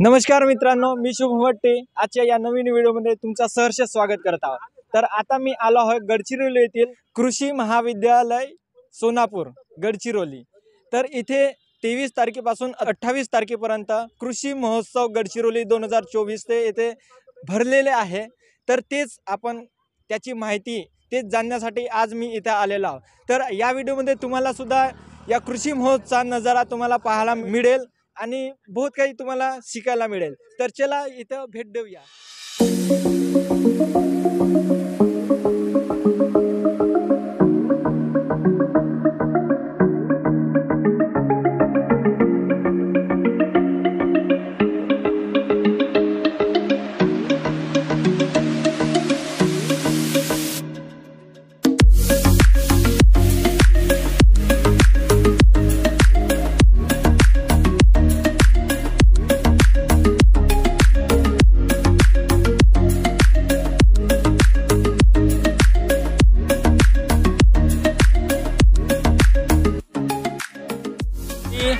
नमस्कार मित्रांनो, मी शुभ भट्टे आजच्या या नवीन व्हिडिओमध्ये तुमचं सहर्ष स्वागत करत आहोत। तर आता मी आलो आहे गडचिरोली येथील कृषी महाविद्यालय सोनापूर गडचिरोली। तर इथे 23 तारखेपासून 28 तारखेपर्यंत कृषी महोत्सव गडचिरोली 2024 ते येथे भरलेले आहे। तर तेच आपण त्याची माहिती तेच जाणण्यासाठी आज मी इथे आलेलो आहे। तर या व्हिडिओमध्ये तुम्हाला सुद्धा या कृषी महोत्सवाचा नजारा तुम्हाला पाहायला मिळेल आणि बहुत काही तुम्हाला शिकायला मिळेल। तर चला इथं भेट देऊया।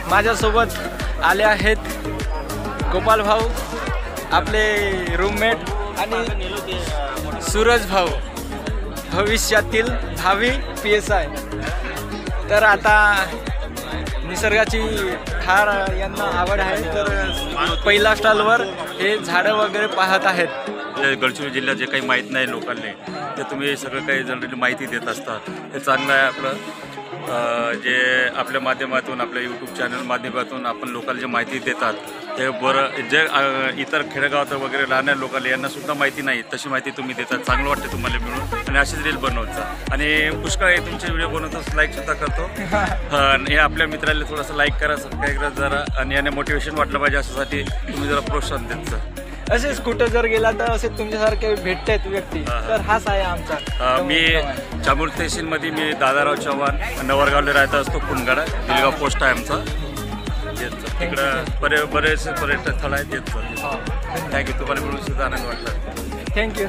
माझ्यासोबत आले आहेत गोपाल भाऊ, आपले रूममेट आणि सूरज भाऊ, भविष्यातील भावी PSI। तर आता निसर्गाची फार यांना आवड आहे, तर पहिला स्टॉलवर हे झाडं वगैरे पाहत आहेत। गडचिरोली जिल्ह्यात जे काही माहीत नाही लोकांना ते तुम्ही सगळं काही जनरली माहिती देत असतात, हे चांगलं आहे। आपलं जे आपल्या माध्यमातून आपल्या यूट्यूब चॅनल माध्यमातून आपण लोकांना जे माहिती देतात ते बरं, जे इतर खेडेगावात वगैरे राहणाऱ्या लोकांना यांनासुद्धा माहिती नाही तशी माहिती तुम्ही देतात। चांगलं वाटतं तुम्हाला मिळून आणि अशीच रील बनवता आणि पुष्कळ हे तुमचे व्हिडिओ बनवतो, लाईकसुद्धा करतो। हे आपल्या मित्राला थोडंसं लाईक करा, सबस्क्राईब करा जरा, आणि याने मोटिवेशन वाटलं पाहिजे यासाठी तुम्ही जरा प्रोत्साहन देत सर। असेच कुठं जर गेला तर असे तुमच्यासारखे भेटतात व्यक्ती, तर हाच आहे आमचा। मी चामूर तहसीलमध्ये मी दादाराव चव्हाण नवरगावला राहत असतो, कुंडगडा दिलगाव पोस्ट आहे आमचा। तिकडं बरेचसे पर्यटन स्थळ आहेत येत। थँक्यू, तुम्हाला मिळून सुद्धा आनंद वाटला। थँक्यू।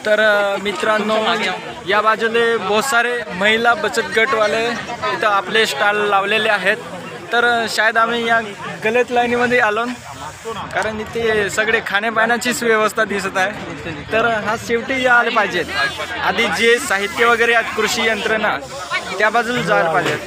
तर मित्रांनो, या बाजूले बहुत सारे महिला बचत गट वाले इथं आपले स्टॉल लावलेले आहेत। तर शायद आम्ही या गलत लाईनीमध्ये आलो, कारण इथे सगळे खाण्यापिण्याचीच व्यवस्था दिसत आहे। तर हा शेवटी आले पाहिजेत, आधी जे साहित्य वगैरे आहेत कृषी यंत्रणा त्या बाजूला जायला पाहिजेत।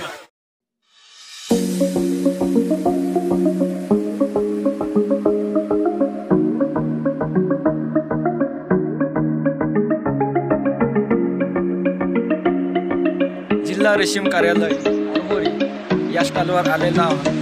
जिल्हा रेशीम कार्यालय आरमोरी या स्टॉलवर आलेला आहोत।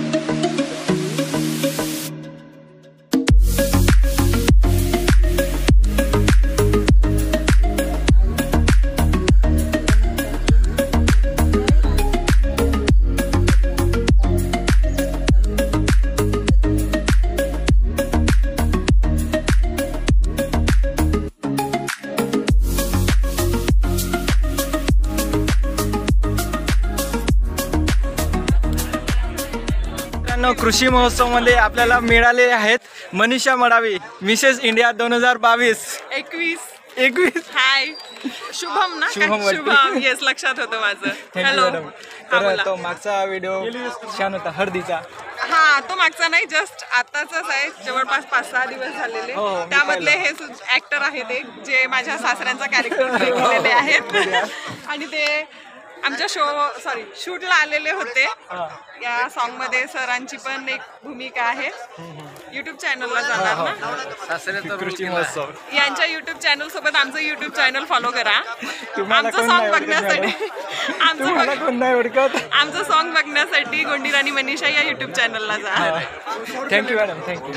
कृषी महोत्सव मध्ये आपल्याला मिळाले आहेत मनीषा मडावी, मिसेस इंडिया 2022-21। हाय, शुभम ना? शुभम, येस, लक्षात होतं माझं। हॅलो। तर तो मागचा व्हिडिओ छान होता हळदीचा। हा, तो मागचा नाही, जस्ट आताचाच आहे, जवळपास 5-6 दिवस झालेले। त्यामधले हे ऍक्टर आहेत एक जे माझ्या सासऱ्यांचा कॅरेक्टर प्ले केलेले आहेत आणि ते आमच्या शूटला आलेले होते। या सॉन्ग मध्ये सरांची पण एक भूमिका आहे। युट्यूब चॅनलला जाणार ना, कृषी महोत्सव यांच्या युट्यूब चॅनल सोबत आमचं युट्यूब चॅनल फॉलो करा। आमचं सॉन्ग बघण्यासाठी आमचं सॉन्ग बघण्यासाठी गोंडीराणी मनीषा या युट्यूब चॅनलला जा। Thank you madam, thank you.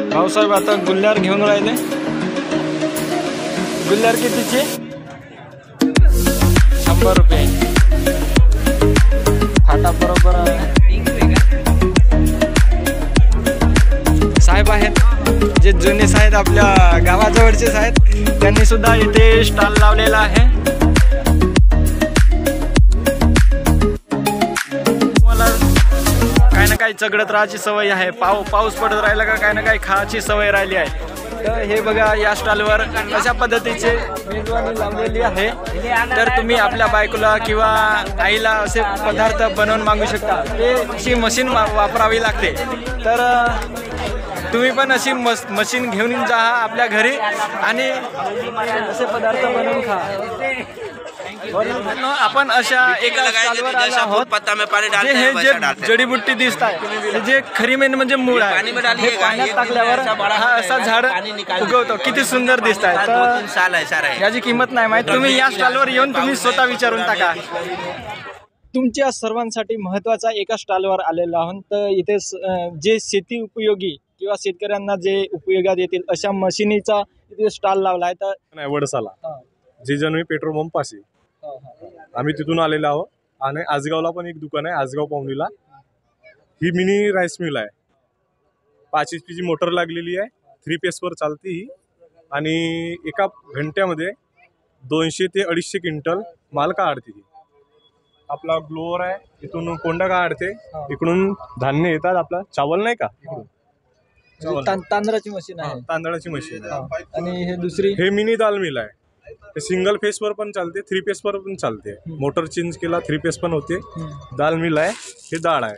भाऊसाहेब आता गुल्हार घेऊन राहिले। गुल्हार कितीचे? 100 रुपये। फाटा बरोबर आहे। जुनेच आहेत, आपल्या गावाजवळचेच आहेत. त्यांनी सुद्धा इथे स्टॉल लावलेला आहे. मला काही ना काही चगडत राहायची सवय आहे. पाऊस पडत राहिला का काही ना काही खायची सवय राहिली आहे. तर हे बघा या स्टॉलवर अशा पद्धतीचे मेजवानी लावलेली आहे. तर तुम्ही आपल्या बायकोला किंवा आईला असे पदार्थ बनवून मागू शकता. ते अशी मशीन वापरावी लागते. तर तुम्ही पण अशी मशीन घेऊन जा आपल्या घरी आणि असे पदार्थ बनवून खा. आपण अशा एका स्टॉलवर आलो आहोत. जे हे जे जडीबुट्टी दिसत आहे, जे खरी मेन म्हणजे मूळ आहे. हे पाण्यात टाकल्यावर हा असा झाड उगवतो. किती सुंदर दिसत आहे. तर याची किंमत नाही माहित. तुम्ही या स्टॉलवर येऊन तुम्ही स्वतः विचारून टाका. तुमच्या सर्वांसाठी महत्त्वाचा एका स्टॉलवर आलेलो आहोत. तर इथे जे शेती उपयोगी किंवा शेतकऱ्यांना जे उपयोगात येतील अशा मशिनीचा इथे स्टॉल लावला आहे. तर वडसाला जे जनवी पेट्रोल पंप पाशी आम्ही तिथून आलेलो आहोत. आणि आजगावला पण एक दुकान आहे, आजगाव पावनीला. ही मिनी राईस मिल आहे. 5 HP ची मोटर लागलेली आहे. 3 फेसवर चालते ही. आणि एका घंट्यामध्ये 200 ते 250 क्विंटल माल काढते ही. आपला ग्लोअर आहे, इथून कोंडा काढते, इकडून धान्य येतात. आपला चावल नाही का, इकडून तांदळाची मशीन आहे. तांदळाची मशीन आहे. आणि हे दुसरी हे मिनी दाल मिल आहे. ते सिंगल फेसवर पण चालते, 3 फेसवर पण चालते. मोटर चेंज केला 3 फेस पण होते. दाल मिल आहे. हे डाळ आहे.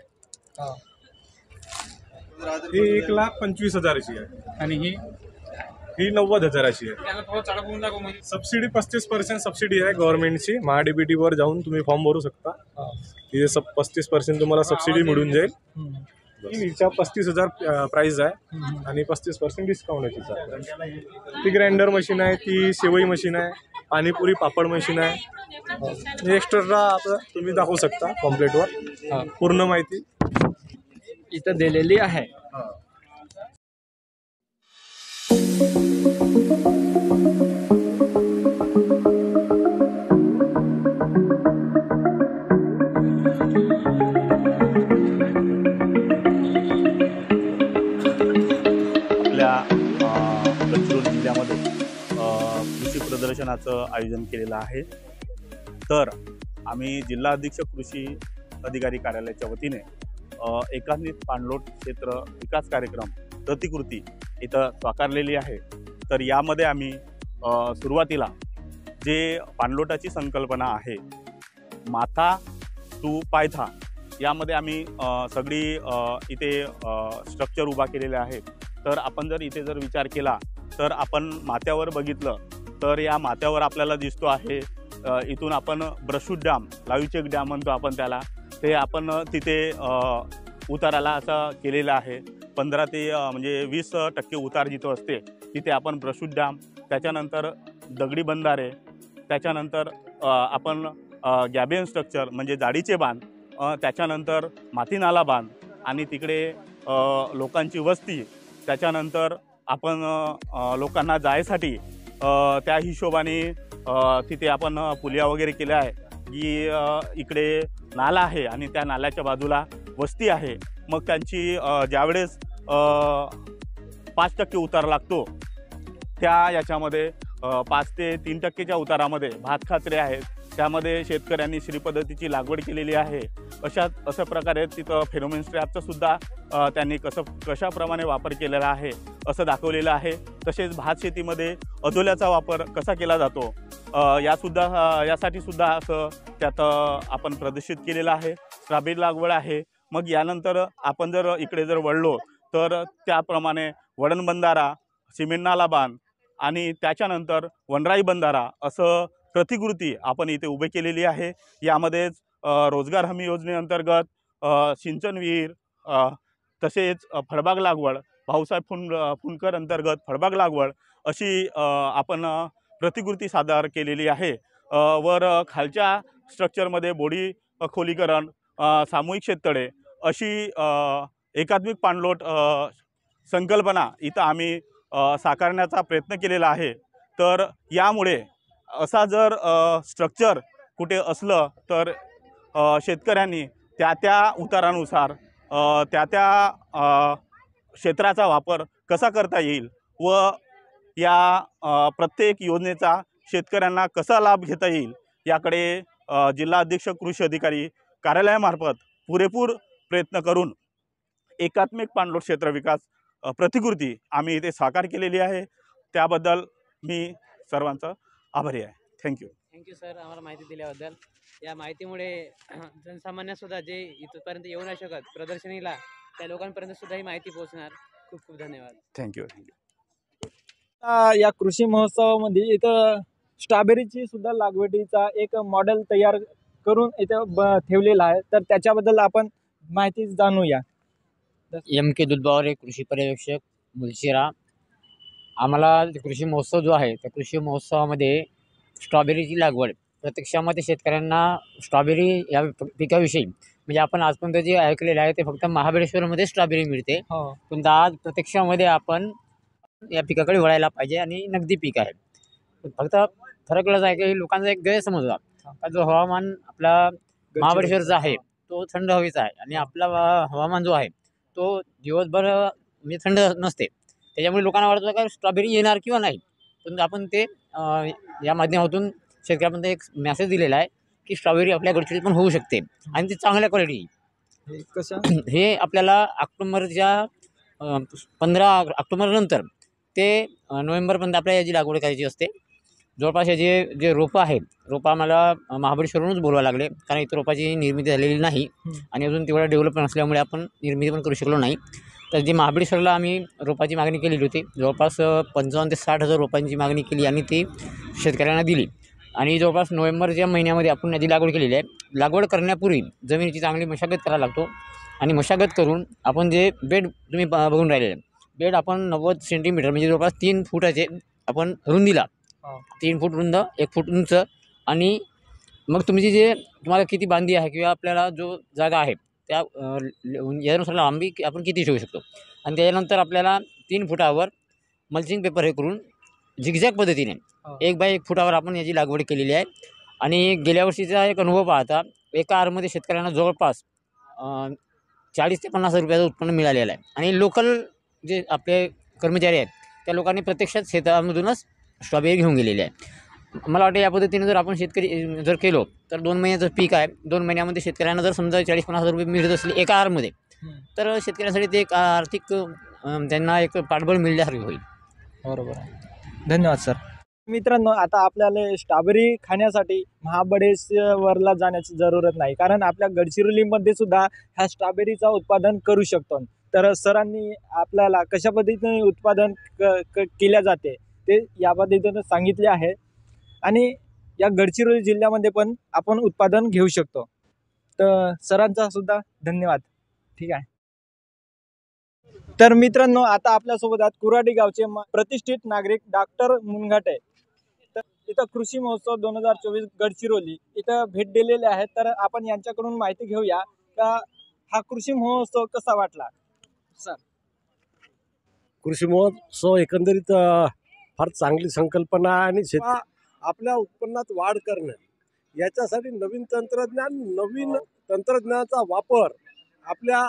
ही 1,25,000ची आहे. आणि ही 90,000ची आहे. सबसिडी 35% सबसिडी आहे गव्हर्नमेंटची. महाडीबीटी वर जाऊन तुम्ही फॉर्म भरू शकता. तिथे 35% तुम्हाला सबसिडी मिळून जाईल. हिच्या 35,000 प्राइस आहे आणि 35% डिस्काउंट आहे तिचा. ती ग्राइंडर मशीन आहे, ती शेवई मशीन आहे, पाणीपुरी पापड मशीन आहे. एक्स्ट्रा आपलं तुम्ही दाखवू शकता पॉम्पलेटवर. पूर्ण माहिती इथं दिलेली आहे. गडचिरोली जिल्ह्यामध्ये कृषी प्रदर्शनाचं आयोजन केलेलं आहे. तर आम्ही जिल्हा अधीक्षक कृषी अधिकारी कार्यालयाच्या वतीने एकात्मिक पाणलोट क्षेत्र विकास कार्यक्रम प्रतिकृती इथं साकारलेली आहे. तर यामध्ये आम्ही सुरुवातीला जे पाणलोटाची संकल्पना आहे, माथा टू पायथा, यामध्ये आम्ही सगळी इथे स्ट्रक्चर उभा केलेले आहे. तर आपण जर इथे जर विचार केला तर आपण माथ्यावर बघितलं तर या माथ्यावर आपल्याला दिसतो आहे इथून आपण ब्रशूट डॅम, लाईव्हचेक डॅम म्हणतो आपण त्याला, ते आपण तिथे उताराला असं केलेलं आहे. 15 ते म्हणजे 20% उतार जिथं असते तिथे आपण ब्रशूट डॅम, त्याच्यानंतर दगडी बंधारे, त्याच्यानंतर आपण गॅबियन स्ट्रक्चर म्हणजे जाडीचे बांध, त्याच्यानंतर माती नाला बांध आणि तिकडे लोकांची वस्ती, त्याच्यानंतर आपण लोकांना जायसाठी त्या हिशोबाने तिथे आपण पुलिया वगैरे केल्या आहे की इकडे नाला आहे आणि त्या नाल्याच्या बाजूला वस्ती आहे. मग त्यांची ज्यावेळेस 5% उतार लागतो त्या याच्यामध्ये 5 ते 3%च्या उतारामध्ये भातखाचरे आहेत, त्यामध्ये शेतकऱ्यांनी श्री पद्धतीची लागवड केलेली आहे. अशा प्रकारे तिथं फेरोमेन ट्रॅपचा सुद्धा त्यांनी कशाप्रमाणे वापर केलेला आहे असं दाखवलेलं आहे. तसेच भात शेतीमध्ये अधोल्याचा वापर कसा केला जातो यासाठी सुद्धा असं त्यात आपण प्रदर्शित केलेलं आहे. स्ट्रॉबेरी लागवड आहे. मग यानंतर आपण जर इकडे जर वळलो तर त्याप्रमाणे वडण बंधारा, सिमेंट नाला बांध आणि त्याच्यानंतर वनराई बंधारा असं प्रतिकृती आपण इथे उभी केलेली आहे. यामध्येच रोजगार हमी योजनेअंतर्गत सिंचन विहीर, तसेच फळबाग लागवड, भाऊसाहेब फुंडकर अंतर्गत फळबाग लागवड अशी आपण प्रतिकृती सादर केलेली आहे. वर खालच्या स्ट्रक्चरमध्ये बोडी खोलीकरण, सामूहिक शेततळे अशी एकात्मिक पाणलोट संकल्पना इथं आम्ही साकारण्याचा प्रयत्न केलेला आहे. तर यामुळे असा जर स्ट्रक्चर कुठे असलं तर शेतकऱ्यांनी त्या उतारानुसार त्या क्षेत्राचा वापर कसा करता येईल व या प्रत्येक योजनेचा शेतकऱ्यांना कसा लाभ घेता येईल याकडे जिल्हा अधीक्षक कृषी अधिकारी कार्यालयामार्फत पुरेपूर प्रयत्न करून एकात्मिक पाणलोट क्षेत्र विकास प्रतिकृती आम्ही इथे साकार केलेली आहे। त्याबद्दल मी सर्वांचा आभारी आहे। थँक्यू सर, आम्हाला माहिती दिल्याबद्दल। या माहितीमुळे जनसामान्यसुद्धा जे इथपर्यंत येऊ नाही शकत प्रदर्शनीला, त्या लोकांपर्यंत सुद्धा ही माहिती पोहोचणार। खूप खूप धन्यवाद। थँक्यू। या कृषी महोत्सवामध्ये इथं स्ट्रॉबेरीची सुद्धा लागवडीचा एक मॉडेल तयार करून इथं ठेवलेला आहे, तर त्याच्याबद्दल आपण माहिती जाणूया। MK दुधबावरे, कृषी पर्यवेक्षक, मुलशिरा। आम्हाला कृषी महोत्सव जो आहे त्या कृषी महोत्सवामध्ये स्ट्रॉबेरीची लागवड प्रत्यक्षामध्ये शेतकऱ्यांना स्ट्रॉबेरी या पिकाविषयी म्हणजे आपण आजपर्यंत जे ऐकलेलं आहे ते फक्त महाबळेश्वरमध्ये स्ट्रॉबेरी मिळते, पण आज प्रत्यक्षामध्ये आपण या पिकाकडे वळायला पाहिजे आणि नगदी पीक आहे। फक्त फरक एवढाच आहे की लोकांचा एक गैरसमज होता का जो हवामान आपला महाबळेश्वरचा आहे तो थंड हवेचा आहे आणि आपला हवामान जो आहे तो दिवसभर म्हणजे थंड नसते, त्याच्यामुळे लोकांना वाटतं का स्ट्रॉबेरी येणार किंवा नाही, पण आपण ते या माध्यमातून शेतकऱ्यापर्यंत एक मेसेज दिलेला आहे की स्ट्रॉबेरी आपल्या गडचिरोलीत पण होऊ शकते आणि ती चांगल्या क्वालिटी। कसं हे आपल्याला ऑक्टोबरच्या 15 ऑक्टोबरनंतर ते नोव्हेंबरपर्यंत आपल्याला याची लागवड करायची असते। जवळपास याचे जे रोपं आहेत, रोपं आम्हाला महाबळेश्वरवरूनच बोलवावं लागले, कारण इथं रोपाची निर्मिती झालेली नाही आणि अजून तेवढा डेव्हलप नसल्यामुळे आपण निर्मिती पण करू शकलो नाही। तर जी महाबळेश्वरला आम्ही रोपाची मागणी केलेली होती, जवळपास 55,000 ते 60,000 रोपांची मागणी केली आणि ती शेतकऱ्यांना दिली आणि जवळपास नोव्हेंबरच्या महिन्यामध्ये आपण याची लागवड केलेली आहे। लागवड करण्यापूर्वी जमिनीची चांगली मशागत करायला लागतो आणि मशागत करून आपण जे बेड तुम्ही बघून राहिलेले बेड आपण 90 सेंटीमीटर म्हणजे जवळपास 3 फुटाचे आपण रुंदीला 3 फूट रुंद 1 फूट उंच आणि मग तुमची जे तुम्हाला किती बांधी आहे किंवा आपल्याला जो जागा आहे त्या यानुसार लांबी आपण किती ठेवू शकतो आणि त्याच्यानंतर आपल्याला 3 फुटावर मल्चिंग पेपर हे करून झिगझॅग पद्धतीने 1 बाय 1 फुटावर आपण याची लागवड केलेली आहे। आणि गेल्या वर्षीचा एक अनुभव पाहता एका आरमध्ये शेतकऱ्यांना जवळपास 40 ते 50 रुपयाचं उत्पन्न मिळालेलं आहे आणि लोकल जे आपले कर्मचारी आहेत त्या लोकांनी प्रत्यक्षात शेतामधूनच स्ट्रॉबेरी घेऊन गेलेली आहे। मला वाटतं या पद्धतीने जर आपण शेतकरी जर केलो तर 2 महिन्याचं पीक आहे, 2 महिन्यामध्ये शेतकऱ्यांना जर समजा 40-50 रुपये मिळत असले एका आरमध्ये, तर शेतकऱ्यांसाठी ते एक आर्थिक त्यांना एक पाठबळ मिळण्यासारखं होईल। बरोबर आहे। धन्यवाद सर। मित्रांनो, आता आपल्याला स्ट्रॉबेरी खाण्यासाठी महाबळेश्वरला जाण्याची जरूरत नाही, कारण आपल्या गडचिरोलीमध्ये सुद्धा ह्या स्ट्रॉबेरीचं उत्पादन करू शकतो। तर सरांनी आपल्याला कशा पद्धतीने उत्पादन केल्या जाते ते या पद्धतीने सांगितले आहे आणि या गडचिरोली जिल्ह्यामध्ये पण आपण उत्पादन घेऊ शकतो। तर सरांचा सुद्धा धन्यवाद। ठीक आहे। तर मित्रांनो, आता आपल्यासोबत आहेत कुराडी गावचे प्रतिष्ठित नागरिक डॉक्टर मुनघाटे। तर इथं कृषी महोत्सव 2024 गडचिरोली इथं भेट दिलेले आहेत, तर आपण यांच्याकडून माहिती घेऊया का हा कृषी महोत्सव कसा वाटला सर। कृषी महोत्सव एकंदरीत फार चांगली संकल्पना आहे आणि आपल्या उत्पन्नात वाढ करणं याच्यासाठी नवीन तंत्रज्ञानाचा वापर आपल्या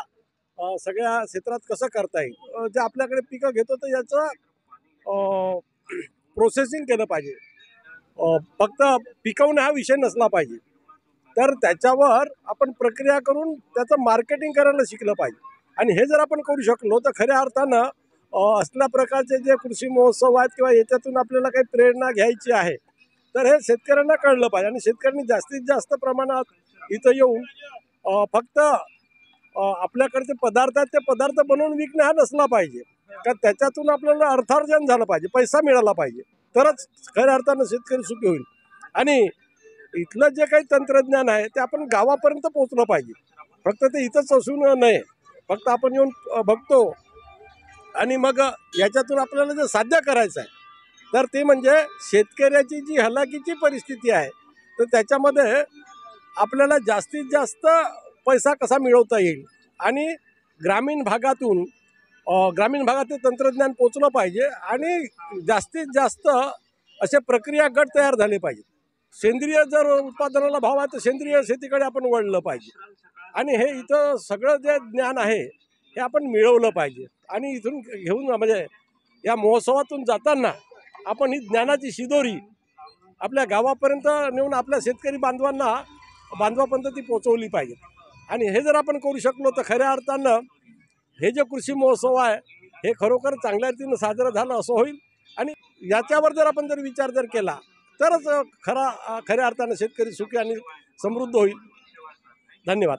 सगळ्या क्षेत्रात कसं करता येईल, जे आपल्याकडे पिकं घेतो तर याचं प्रोसेसिंग केलं पाहिजे, फक्त पिकवणं हा विषय नसला पाहिजे, तर त्याच्यावर आपण प्रक्रिया करून त्याचं मार्केटिंग करायला शिकलं पाहिजे। आणि हे जर आपण करू शकलो तर खऱ्या अर्थानं असल्या प्रकारचे जे कृषी महोत्सव आहेत किंवा याच्यातून आपल्याला काही प्रेरणा घ्यायची आहे तर हे शेतकऱ्यांना कळलं पाहिजे आणि शेतकऱ्यांनी जास्तीत जास्त प्रमाणात इथं येऊन फक्त आपल्याकडचे पदार्थ आहेत ते पदार्थ बनवून विकणं हा नसला पाहिजे, का त्याच्यातून आपल्याला अर्थार्जन झालं पाहिजे, पैसा मिळाला पाहिजे, तरच खऱ्या अर्थानं शेतकरी सुखी होईल। आणि इथलं जे काही तंत्रज्ञान आहे ते आपण गावापर्यंत पोहोचलं पाहिजे, फक्त ते इथंच असून नये, फक्त आपण येऊन बघतो आणि मग याच्यातून आपल्याला जे साध्य करायचं आहे तर ते म्हणजे शेतकऱ्याची जी हलाखीची परिस्थिती आहे तर त्याच्यामध्ये आपल्याला जास्तीत जास्त पैसा कसा मिळवता येईल आणि ग्रामीण भागात ते तंत्रज्ञान पोचलं पाहिजे आणि जास्तीत जास्त असे प्रक्रिया गट तयार झाले पाहिजे। सेंद्रिय जर उत्पादनाला भाव आहे तर सेंद्रिय शेतीकडे आपण वळलं पाहिजे आणि हे इथं सगळं जे ज्ञान आहे हे आपण मिळवलं पाहिजे आणि इथून घेऊन म्हणजे या महोत्सवातून जाताना आपण ही ज्ञानाची शिदोरी आपल्या गावापर्यंत नेऊन आपल्या शेतकरी बांधवापर्यंत ती पोचवली पाहिजे. आणि हे जर आपण करू शकलो तर खऱ्या अर्थानं हे जे कृषी महोत्सव आहे हे खरोखर चांगल्या रीतीनं साजरं झालं असं होईल. आणि याच्यावर जर आपण विचार केला तरच खऱ्या अर्थानं शेतकरी सुखी आणि समृद्ध होईल. धन्यवाद.